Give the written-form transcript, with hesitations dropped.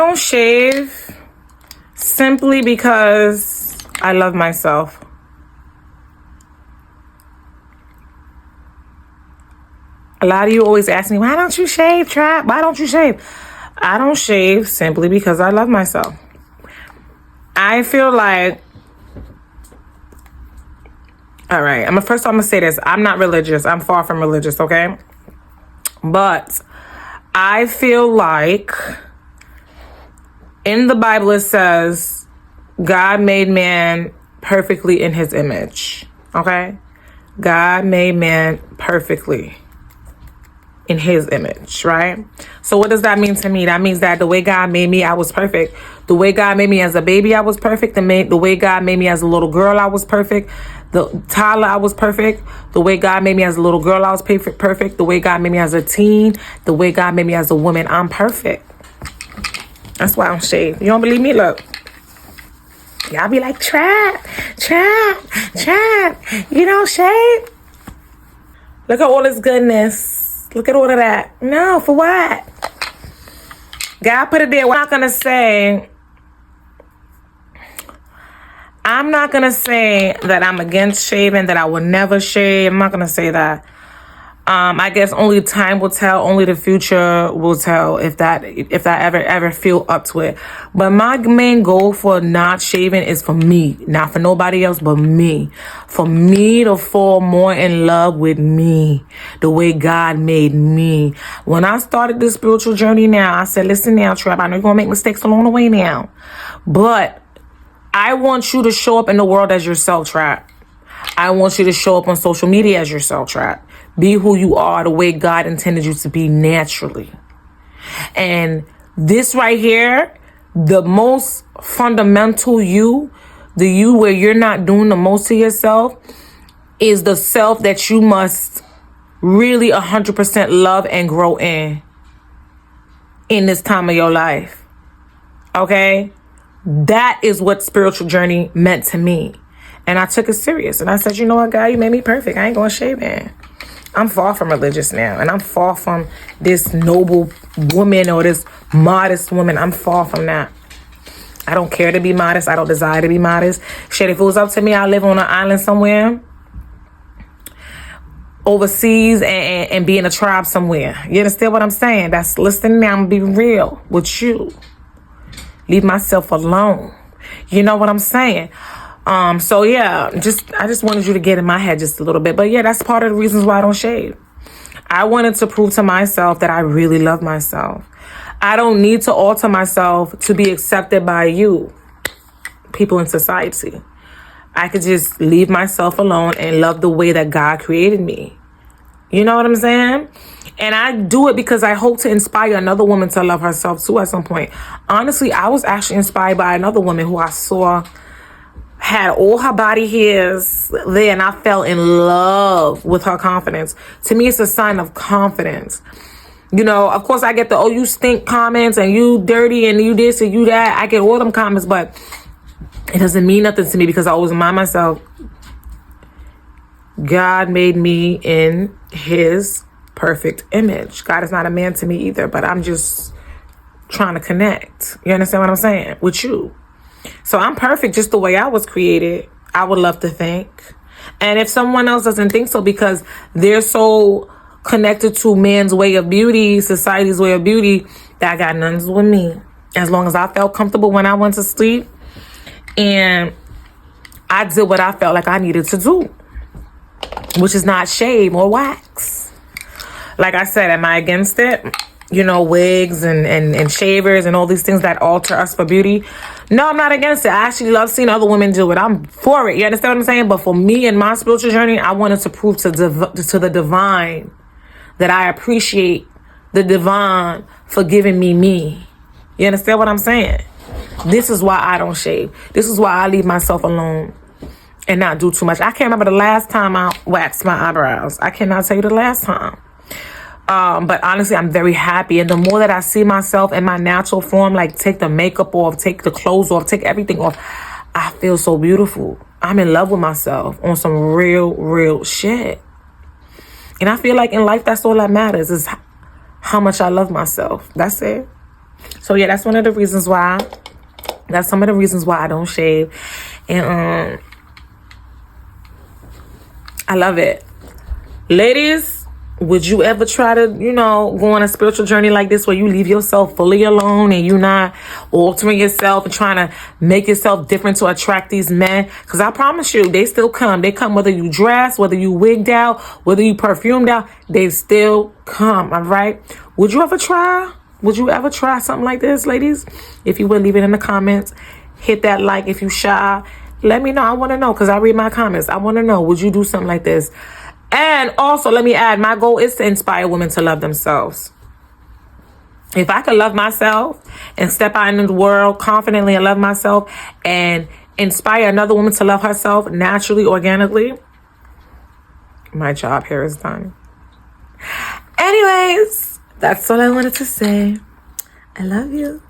don't shave simply because I love myself. A lot of you always ask me, why don't you shave, Trap? Why don't you shave? I don't shave simply because I love myself. I feel like, all right, I'm gonna say this. I'm not religious. I'm far from religious, okay? But I feel like in the Bible it says God made man perfectly in his image, okay? God made man perfectly in his image, right? So what does that mean to me? That means that the way God made me, I was perfect. The way God made me as a baby, I was perfect. The way God made me as a little girl, I was perfect. The toddler, I was perfect. The way God made me as a little girl, I was perfect. The way God made me as a teen, the way God made me as a woman, I'm perfect. That's why I don't shave. You don't believe me? Look. Y'all be like, Trap. You don't shave? Look at all this goodness. Look at all of that. No, for what? God put it there. I'm not going to say that I'm against shaving, that I will never shave. I'm not going to say that. I guess only time will tell. Only the future will tell if that ever feel up to it. But my main goal for not shaving is for me, not for nobody else but me. For me to fall more in love with me, the way God made me. When I started this spiritual journey now, I said, listen now, Trap, I know you're going to make mistakes along the way now. But I want you to show up in the world as yourself, Trap. I want you to show up on social media as yourself, Trap. Be who you are, the way God intended you to be naturally. And this right here, the most fundamental you, the you where you're not doing the most to yourself, is the self that you must really 100% love and grow in this time of your life. Okay? That is what spiritual journey meant to me. And I took it serious. And I said, you know what, God, you made me perfect. I ain't going to shave, man. I'm far from religious now. And I'm far from this noble woman or this modest woman. I'm far from that. I don't care to be modest. I don't desire to be modest. Shit, if it was up to me, I'd live on an island somewhere overseas and be in a tribe somewhere. You understand what I'm saying? Listen now, I'm going to be real with you. Leave myself alone. You know what I'm saying? So yeah, I just wanted you to get in my head just a little bit. But yeah, that's part of the reasons why I don't shave. I wanted to prove to myself that I really love myself. I don't need to alter myself to be accepted by you, people in society. I could just leave myself alone and love the way that God created me. You know what I'm saying? And I do it because I hope to inspire another woman to love herself too at some point. Honestly, I was actually inspired by another woman who I saw had all her body hairs there, and I fell in love with her confidence. To me, it's a sign of confidence. You know, of course, I get the, oh, you stink comments, and you dirty, and you this, and you that. I get all them comments, but it doesn't mean nothing to me because I always remind myself, God made me in his perfect image. God is not a man to me either, but I'm just trying to connect. You understand what I'm saying? With you. So I'm perfect just the way I was created, I would love to think. And if someone else doesn't think so because they're so connected to man's way of beauty, society's way of beauty, that got nothing to do with me. As long as I felt comfortable when I went to sleep and I did what I felt like I needed to do, which is not shave or wax. Like I said, am I against it? You know, wigs and shavers and all these things that alter us for beauty. No, I'm not against it. I actually love seeing other women do it. I'm for it. You understand what I'm saying? But for me and my spiritual journey, I wanted to prove to the divine that I appreciate the divine for giving me me. You understand what I'm saying? This is why I don't shave. This is why I leave myself alone and not do too much. I can't remember the last time I waxed my eyebrows. I cannot tell you the last time. But honestly, I'm very happy. And the more that I see myself in my natural form, like take the makeup off, take the clothes off, take everything off, I feel so beautiful. I'm in love with myself on some real shit. And I feel like in life, that's all that matters is how much I love myself. That's it. So yeah, that's one of the reasons why. That's some of the reasons why I don't shave. And I love it. Ladies, would you ever try to, go on a spiritual journey like this where you leave yourself fully alone and you're not altering yourself and trying to make yourself different to attract these men? Because I promise you, they still come. They come whether you dress, whether you wigged out, whether you perfumed out, they still come, all right? Would you ever try? Would you ever try something like this, ladies? If you would, leave it in the comments. Hit that like if you shy. Let me know. I want to know because I read my comments. I want to know, would you do something like this? And also, let me add, my goal is to inspire women to love themselves. If I could love myself and step out into the world confidently and love myself and inspire another woman to love herself naturally, organically, my job here is done. Anyways, that's all I wanted to say. I love you.